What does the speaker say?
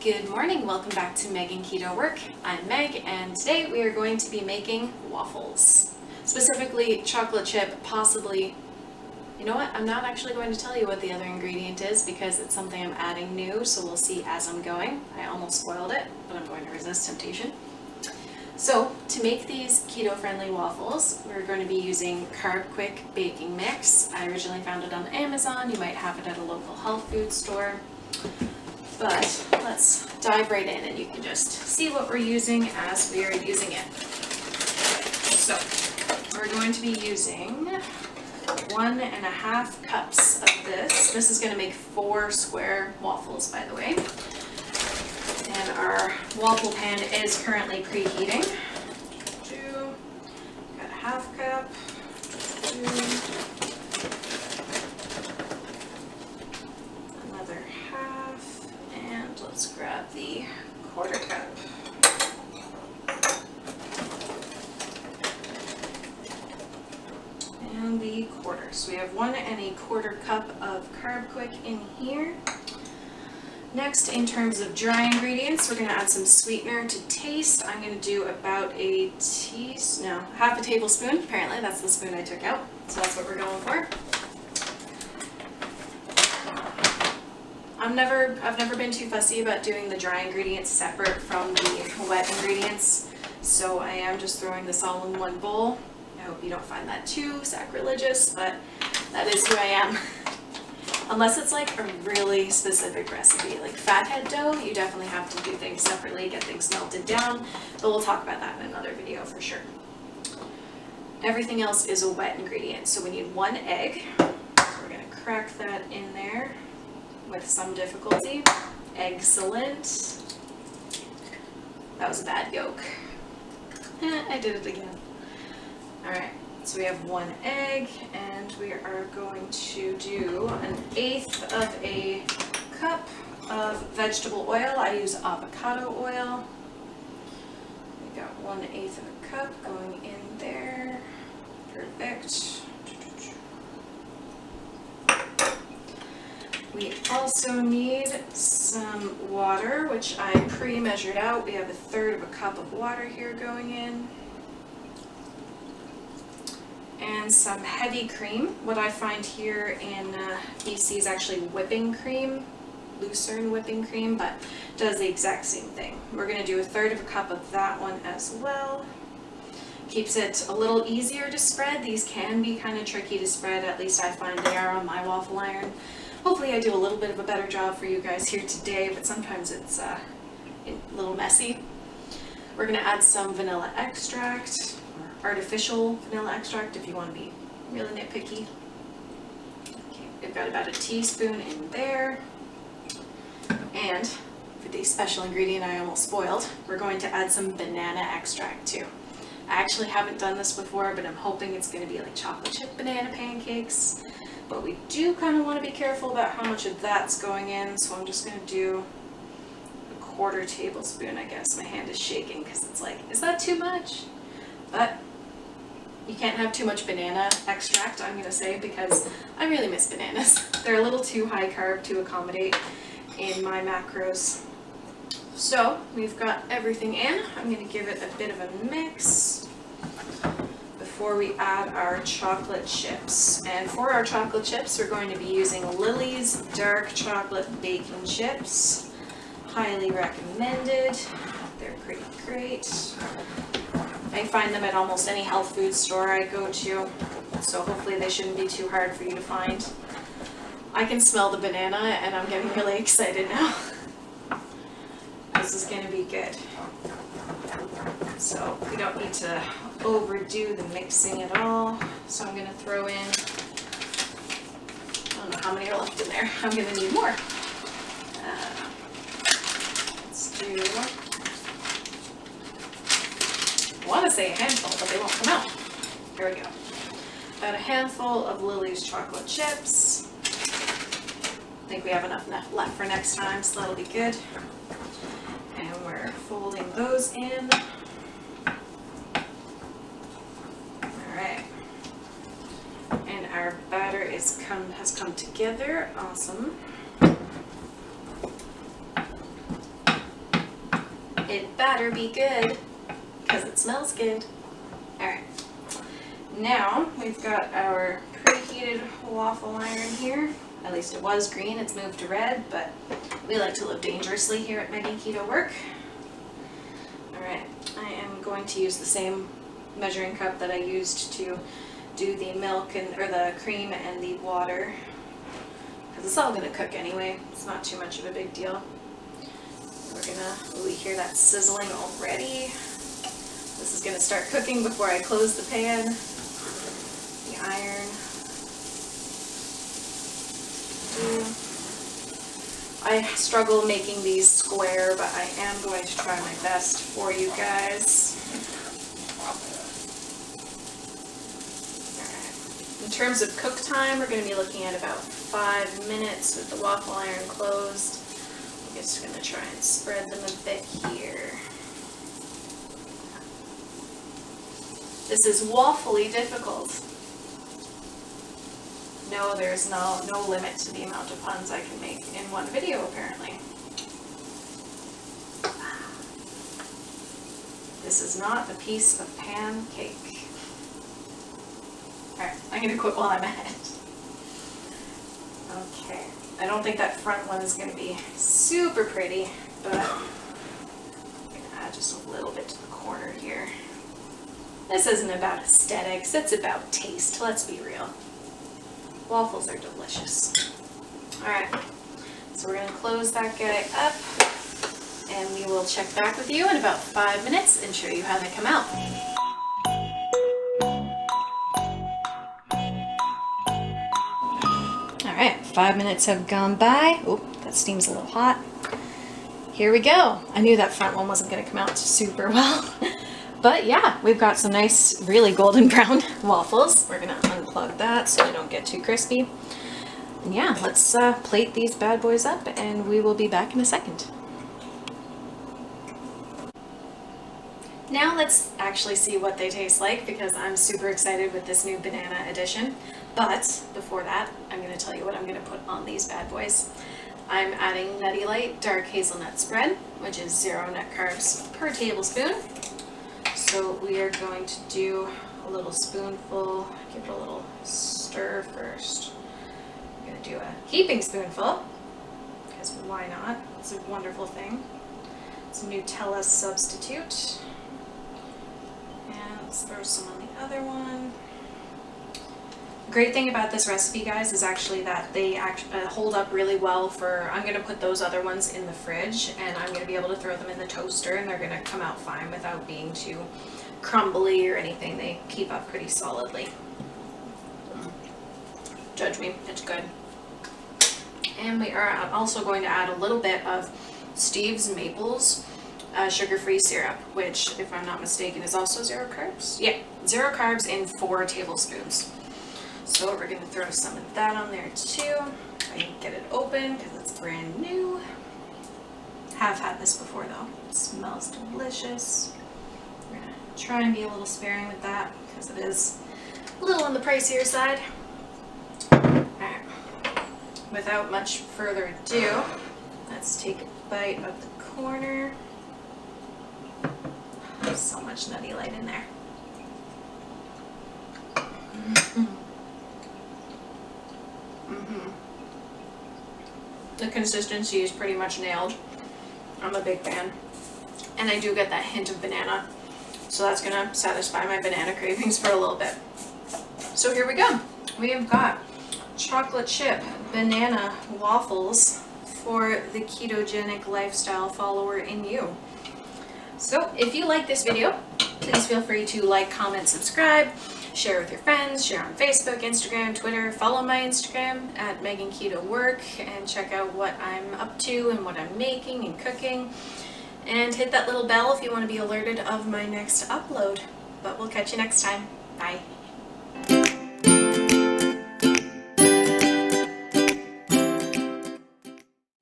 Good morning, welcome back to Meg and Keto Work. I'm Meg and today we are going to be making waffles. Specifically chocolate chip, possibly, you know what, I'm not actually going to tell you what the other ingredient is because it's something I'm adding new, so we'll see as I'm going. I almost spoiled it, but I'm going to resist temptation. So to make these keto-friendly waffles, we're going to be using Carb Quick baking mix. I originally found it on Amazon. You might have it at a local health food store. But let's dive right in and you can just see what we're using as we are using it. So we're going to be using 1.5 cups of this. This is going to make 4 square waffles, by the way. And our waffle pan is currently preheating. Got a 1/2 cup. 1/2. And let's grab the 1/4 cup. And the 1/4. So we have 1.25 cup of Carb Quick in here. Next, in terms of dry ingredients, we're going to add some sweetener to taste. I'm going to do about 1/2 tablespoon. Apparently, that's the spoon I took out. So that's what we're going for. I've never been too fussy about doing the dry ingredients separate from the wet ingredients, so I am just throwing this all in one bowl. I hope you don't find that too sacrilegious, but that is who I am. Unless it's like a really specific recipe, like fathead dough, you definitely have to do things separately, get things melted down, but we'll talk about that in another video for sure. Everything else is a wet ingredient, so we need 1 egg. So we're going to crack that in there with some difficulty. Excellent. That was a bad yolk. I did it again. Alright, so we have 1 egg, and we are going to do 1/8 of a cup of vegetable oil. I use avocado oil. We got 1/8 of a cup going in there. Perfect. We also need some water, which I pre-measured out. We have 1/3 of a cup of water here going in. And some heavy cream. What I find here in BC is actually whipping cream, Lucerne whipping cream, but does the exact same thing. We're going to do 1/3 of a cup of that one as well. Keeps it a little easier to spread. These can be kind of tricky to spread, at least I find they are on my waffle iron. Hopefully I do a little bit of a better job for you guys here today, but sometimes it's a little messy. We're going to add some vanilla extract, or artificial vanilla extract if you want to be really nitpicky. Okay, we've got about 1 teaspoon in there. And for the special ingredient I almost spoiled, we're going to add some banana extract too. I actually haven't done this before, but I'm hoping it's going to be like chocolate chip banana pancakes. But we do kind of want to be careful about how much of that's going in, so I'm just going to do 1/4 tablespoon, I guess. My hand is shaking because it's like, is that too much? But you can't have too much banana extract, I'm going to say, because I really miss bananas. They're a little too high carb to accommodate in my macros. So we've got everything in. I'm going to give it a bit of a mix before we add our chocolate chips. And for our chocolate chips, we're going to be using Lily's dark chocolate baking chips. Highly recommended. They're pretty great. I find them at almost any health food store I go to, so hopefully they shouldn't be too hard for you to find. I can smell the banana and I'm getting really excited now. This is going to be good. So we don't need to overdo the mixing at all. So I'm going to throw in, I don't know how many are left in there. I'm going to need more. Let's do, I want to say a handful, but they won't come out. Here we go. About a handful of Lily's chocolate chips. I think we have enough left for next time, so that'll be good. And we're folding those in. Alright. And our batter has come together. Awesome. It better be good, because it smells good. Alright, now we've got our preheated waffle iron here. At least it was green, it's moved to red, but we like to live dangerously here at Megan Keto Work. Alright, I am going to use the same measuring cup that I used to do the milk or the cream and the water, because it's all going to cook anyway. It's not too much of a big deal. We hear that sizzling already. This is going to start cooking before I close the pan. The iron. I struggle making these square, but I am going to try my best for you guys. Alright. In terms of cook time, we're going to be looking at about 5 minutes with the waffle iron closed. I'm just going to try and spread them a bit here. This is waffly difficult. No, there's no limit to the amount of puns I can make in one video, apparently. This is not a piece of pancake. Alright, I'm going to quit while I'm at it. Okay, I don't think that front one is going to be super pretty, but I'm going to add just a little bit to the corner here. This isn't about aesthetics, it's about taste, let's be real. Waffles are delicious. Alright, so we're going to close that guy up, and we will check back with you in about 5 minutes and show you how they come out. Alright, 5 minutes have gone by. Oh, that steam's a little hot. Here we go. I knew that front one wasn't going to come out super well. But yeah, we've got some nice, really golden brown waffles. We're gonna unplug that so they don't get too crispy. And yeah, let's plate these bad boys up and we will be back in a second. Now let's actually see what they taste like, because I'm super excited with this new banana edition. But before that, I'm gonna tell you what I'm gonna put on these bad boys. I'm adding Nutty Light Dark Hazelnut Spread, which is 0 net carbs per tablespoon. So we are going to do a little spoonful, give it a little stir first. I'm going to do a heaping spoonful, because why not? It's a wonderful thing. It's a Nutella substitute. And let's throw some on the other one. Great thing about this recipe, guys, is actually that they hold up really well for, I'm going to put those other ones in the fridge, and I'm going to be able to throw them in the toaster, and they're going to come out fine without being too crumbly or anything. They keep up pretty solidly. Judge me, it's good. And we are also going to add a little bit of Steve's Maples sugar-free syrup, which, if I'm not mistaken, is also 0 carbs. Yeah, 0 carbs in 4 tablespoons. So we're going to throw some of that on there too. I can get it open because it's brand new. Have had this before though. It smells delicious. We're going to try and be a little sparing with that because it is a little on the pricier side. Alright. Without much further ado, let's take a bite of the corner. There's so much Nutty Light in there. The consistency is pretty much nailed. I'm a big fan. And I do get that hint of banana. So that's going to satisfy my banana cravings for a little bit. So here we go. We have got chocolate chip banana waffles for the ketogenic lifestyle follower in you. So if you like this video, please feel free to like, comment, subscribe, share with your friends, share on Facebook, Instagram, Twitter, follow my Instagram at Megan Keto Work, and check out what I'm up to and what I'm making and cooking. And hit that little bell if you want to be alerted of my next upload. But we'll catch you next time. Bye.